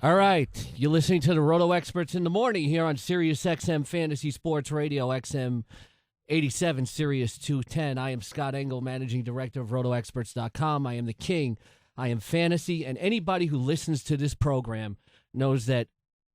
All right, you're listening to the Roto Experts in the Morning here on Sirius XM Fantasy Sports Radio, XM 87, Sirius 210. I am Scott Engel, Managing Director of RotoExperts.com. I am the king. I am fantasy, and anybody who listens to this program knows that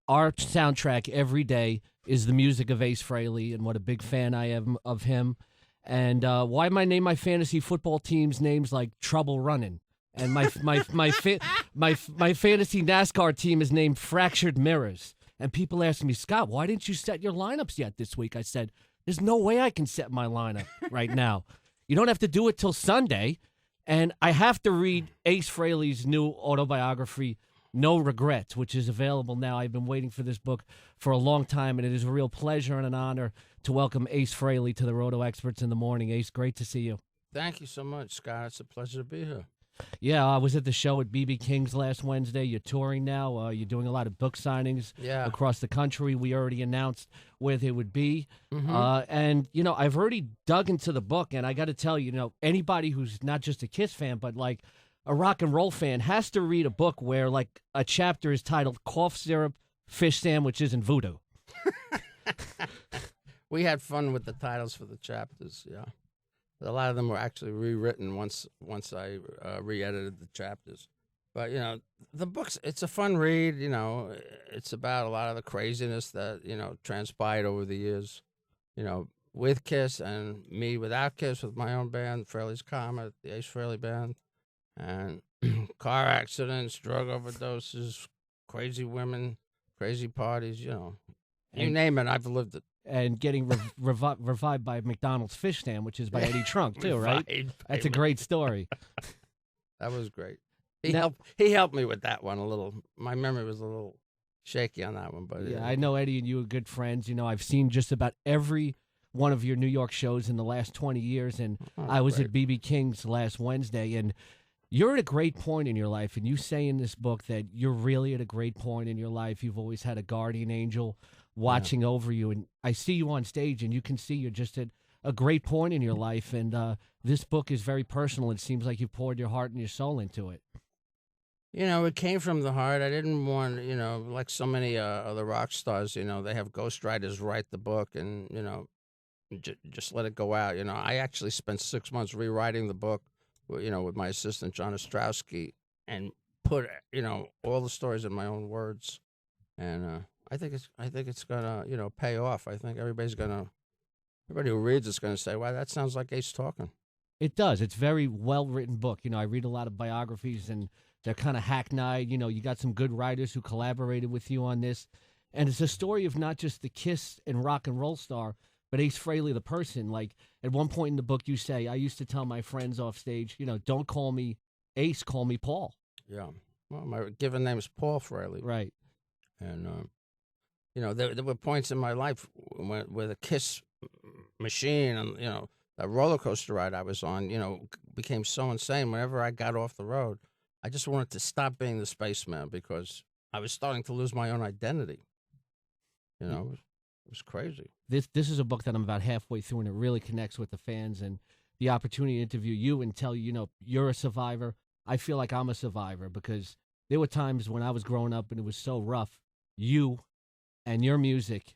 our soundtrack every day is the music of Ace Frehley, and what a big fan I am of him. And why am I name my fantasy football teams names like Trouble Running? And my fantasy NASCAR team is named Fractured Mirrors. And people ask me, Scott, why didn't you set your lineups yet this week? I said, there's no way I can set my lineup right now. You don't have to do it till Sunday. And I have to read Ace Frehley's new autobiography, No Regrets, which is available now. I've been waiting for this book for a long time, and it is a real pleasure and an honor to welcome Ace Frehley to the Roto Experts in the Morning. Ace, great to see you. Thank you so much, Scott. It's a pleasure to be here. Yeah, I was at the show at BB King's last Wednesday. You're touring now. You're doing a lot of book signings across the country. We already announced where they would be. Mm-hmm. And, I've already dug into the book, and I got to tell you, anybody who's not just a Kiss fan, but like a rock and roll fan has to read a book where like a chapter is titled Cough Syrup, Fish Sandwiches, and Voodoo. We had fun with the titles for the chapters, yeah. A lot of them were actually rewritten once I re-edited the chapters. But, the book's, it's a fun read, It's about a lot of the craziness that, transpired over the years, with Kiss and me without Kiss with my own band, Frehley's Comet, the Ace Frehley Band, and car accidents, drug overdoses, crazy women, crazy parties, You name it, I've lived it. And getting revived by McDonald's fish sandwiches by Eddie Trunk, too, right? That's a great story. That was great. He helped me with that one a little. My memory was a little shaky on that one. But yeah, I know Eddie and you are good friends. I've seen just about every one of your New York shows in the last 20 years, and I was at BB King's last Wednesday, and you're at a great point in your life, and you say in this book that you're really at a great point in your life. You've always had a guardian angel watching over you, and I see you on stage, and you can see you're just at a great point in your life, and this book is very personal. It seems like you poured your heart and your soul into it. It came from the heart. I didn't want, like so many other rock stars, they have ghostwriters write the book and, just let it go out. I actually spent 6 months rewriting the book, with my assistant, John Ostrowski, and put, all the stories in my own words. And I think it's gonna, pay off. I think everybody who reads it's gonna say, "Wow, that sounds like Ace talking." It does. It's a very well written book. I read a lot of biographies, and they're kind of hackneyed. You got some good writers who collaborated with you on this, and it's a story of not just the Kiss and rock and roll star, but Ace Frehley, the person. Like at one point in the book, you say, "I used to tell my friends off stage, don't call me Ace, call me Paul." Yeah. Well, my given name is Paul Frehley. Right. And there were points in my life where the Kiss machine and, the roller coaster ride I was on, became so insane. Whenever I got off the road, I just wanted to stop being the spaceman because I was starting to lose my own identity. It was crazy. This is a book that I'm about halfway through, and it really connects with the fans, and the opportunity to interview you and tell you, you're a survivor. I feel like I'm a survivor because there were times when I was growing up and it was so rough. You and your music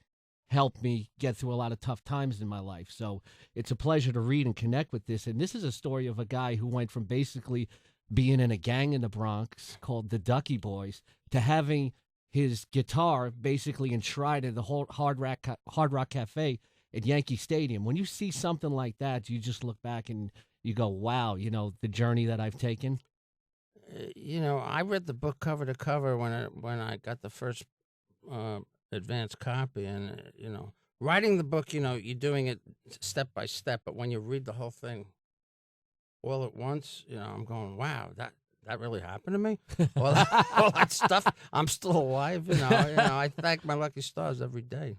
helped me get through a lot of tough times in my life. So it's a pleasure to read and connect with this. And this is a story of a guy who went from basically being in a gang in the Bronx called the Ducky Boys to having his guitar basically enshrined in the whole Hard Rock Cafe at Yankee Stadium. When you see something like that, you just look back and you go, wow, the journey that I've taken. I read the book cover to cover when I got the first advanced copy, and writing the book, you're doing it step by step, but when you read the whole thing all at once, I'm going, wow, that really happened to me. all that stuff. I'm still alive. I thank my lucky stars every day.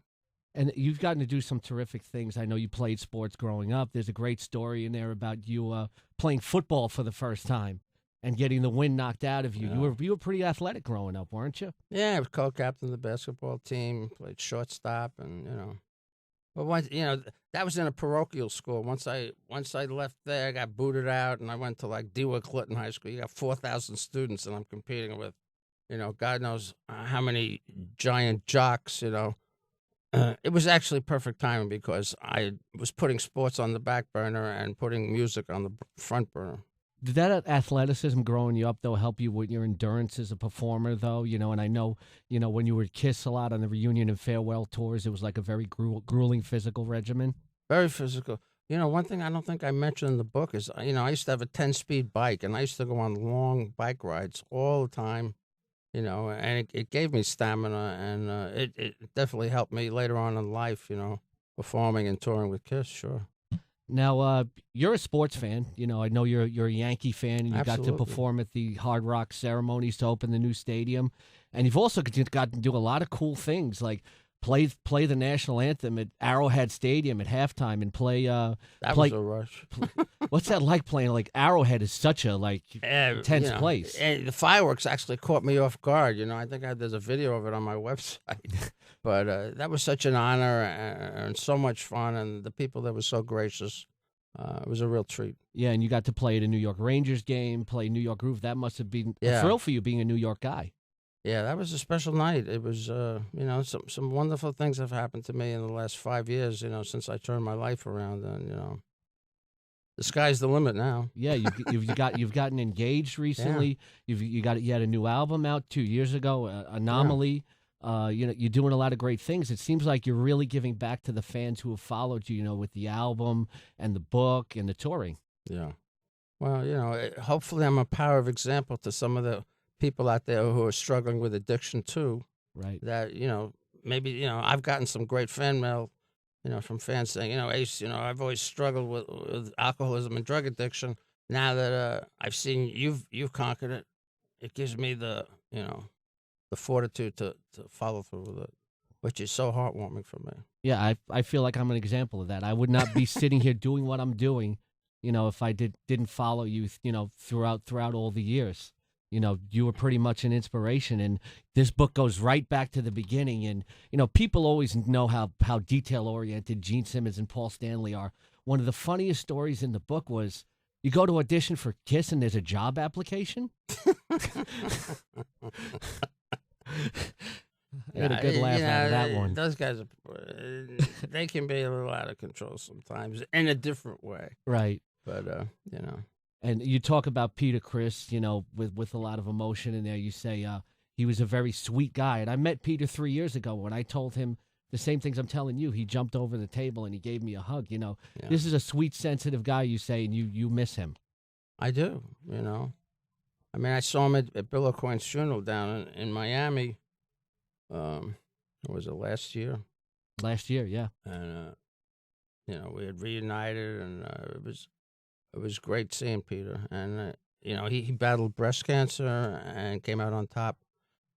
And you've gotten to do some terrific things. I know you played sports growing up. There's a great story in there about you playing football for the first time and getting the wind knocked out of you. Yeah. You were pretty athletic growing up, weren't you? Yeah, I was co-captain of the basketball team, played shortstop, and But once that was in a parochial school. Once I left there, I got booted out, and I went to like Dewar Clinton High School. You got 4,000 students, and I'm competing with God knows how many giant jocks, it was actually perfect timing because I was putting sports on the back burner and putting music on the front burner. Did that athleticism growing you up, though, help you with your endurance as a performer, though? And I know, when you were Kiss a lot on the reunion and farewell tours, it was like a very grueling physical regimen. Very physical. One thing I don't think I mentioned in the book is, I used to have a 10-speed bike, and I used to go on long bike rides all the time, and it gave me stamina, and it definitely helped me later on in life, performing and touring with Kiss, sure. Now, you're a sports fan. I know you're a Yankee fan, and you got to Absolutely. perform at the Hard Rock ceremonies to open the new stadium. And you've also got to do a lot of cool things, like play the national anthem at Arrowhead Stadium at halftime and play. That was a rush. What's that like playing? Like Arrowhead is such a intense place. And the fireworks actually caught me off guard. I think there's a video of it on my website. But that was such an honor and so much fun, and the people that were so gracious. It was a real treat. Yeah, and you got to play at a New York Rangers game, play New York Groove. That must have been a thrill for you being a New York guy. Yeah, that was a special night. It was, some wonderful things have happened to me in the last 5 years, since I turned my life around, and, the sky's the limit now. Yeah, you've gotten engaged recently. Yeah. You had a new album out 2 years ago, Anomaly. Yeah. You're doing a lot of great things. It seems like you're really giving back to the fans who have followed you, with the album and the book and the touring. Yeah. Well, hopefully I'm a power of example to some of the people out there who are struggling with addiction too. Right. That, maybe, I've gotten some great fan mail, from fans saying, Ace, I've always struggled with alcoholism and drug addiction. Now that I've seen you've conquered it, it gives me the fortitude to follow through with it, which is so heartwarming for me. Yeah, I feel like I'm an example of that. I would not be sitting here doing what I'm doing, if I didn't follow you, throughout all the years. You were pretty much an inspiration, and this book goes right back to the beginning. And people always know how detail oriented Gene Simmons and Paul Stanley are. One of the funniest stories in the book was you go to audition for Kiss and there's a job application. I had a good laugh out of that one. Those guys, they can be a little out of control sometimes in a different way. Right. But, And you talk about Peter Criss, with a lot of emotion in there. You say he was a very sweet guy. And I met Peter 3 years ago. When I told him the same things I'm telling you, he jumped over the table and he gave me a hug. Yeah. This is a sweet, sensitive guy, you say, and you miss him. I do, I mean, I saw him at Bill O'Coin's funeral down in Miami. Was it last year? Last year, yeah. And, we had reunited, and it was great seeing Peter. And, he battled breast cancer and came out on top.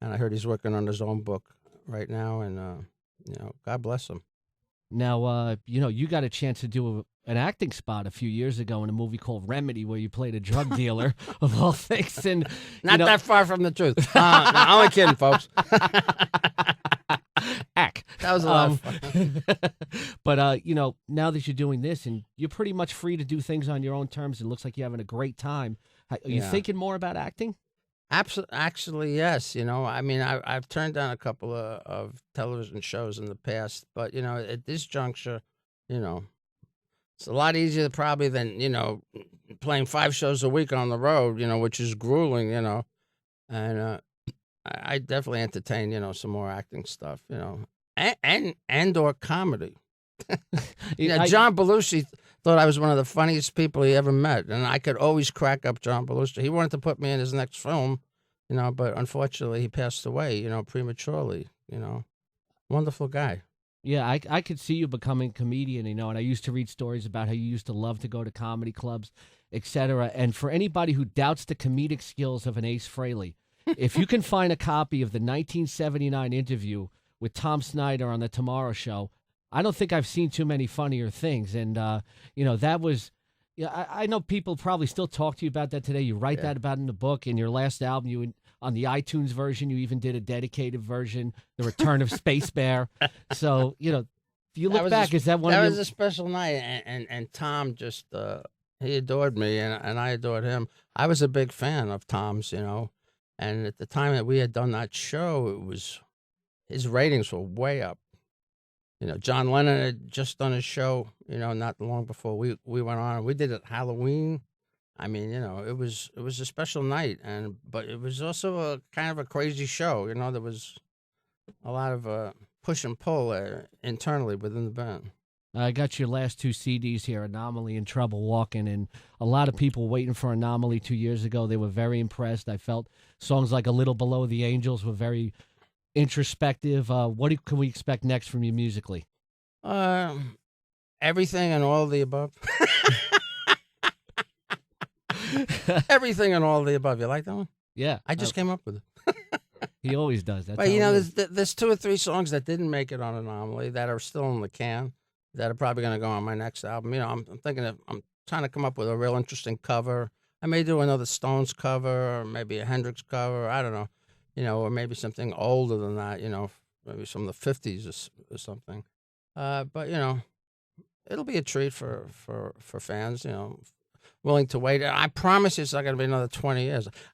And I heard he's working on his own book right now, and, God bless him. Now, you got a chance to do an acting spot a few years ago in a movie called Remedy, where you played a drug dealer of all things, and not that far from the truth. No, I'm only kidding, folks. Ack. That was a lot of fun. But now that you're doing this, and you're pretty much free to do things on your own terms, it looks like you're having a great time. Are you thinking more about acting? Actually, yes. I mean, I've turned down a couple of television shows in the past, but at this juncture, it's a lot easier probably than playing 5 shows a week on the road, which is grueling, and I definitely entertain some more acting stuff, and or comedy. John Belushi thought I was one of the funniest people he ever met, and I could always crack up John Belushi. He wanted to put me in his next film, but unfortunately he passed away, prematurely, Wonderful guy. Yeah, I could see you becoming a comedian, and I used to read stories about how you used to love to go to comedy clubs, etc. And for anybody who doubts the comedic skills of an Ace Frehley, if you can find a copy of the 1979 interview with Tom Snyder on The Tomorrow Show, I don't think I've seen too many funnier things. And, that was, I know people probably still talk to you about that today. You write that about in the book. In your last album, on the iTunes version, you even did a dedicated version, The Return of Space Bear. So, if you look back, is that one of That was a special night. And Tom just, he adored me, and I adored him. I was a big fan of Tom's, And at the time that we had done that show, his ratings were way up. John Lennon had just done his show, not long before we went on. And we did it Halloween. I mean, it was a special night, but it was also a kind of a crazy show. There was a lot of push and pull internally within the band. I got your last 2 CDs here, Anomaly and Trouble Walking, and a lot of people waiting for Anomaly 2 years ago. They were very impressed. I felt songs like A Little Below the Angels were very introspective. What can we expect next from you musically? Everything and all of the above. Everything and all of the above. You like that one? Yeah. I just came up with it. He always does. That's but, there's 2 or 3 songs that didn't make it on Anomaly that are still in the can that are probably going to go on my next album. I'm thinking I'm trying to come up with a real interesting cover. I may do another Stones cover or maybe a Hendrix cover. I don't know, or maybe something older than that, maybe from the 50s or something. But, it'll be a treat for fans, willing to wait. I promise you it's not going to be another 20 years.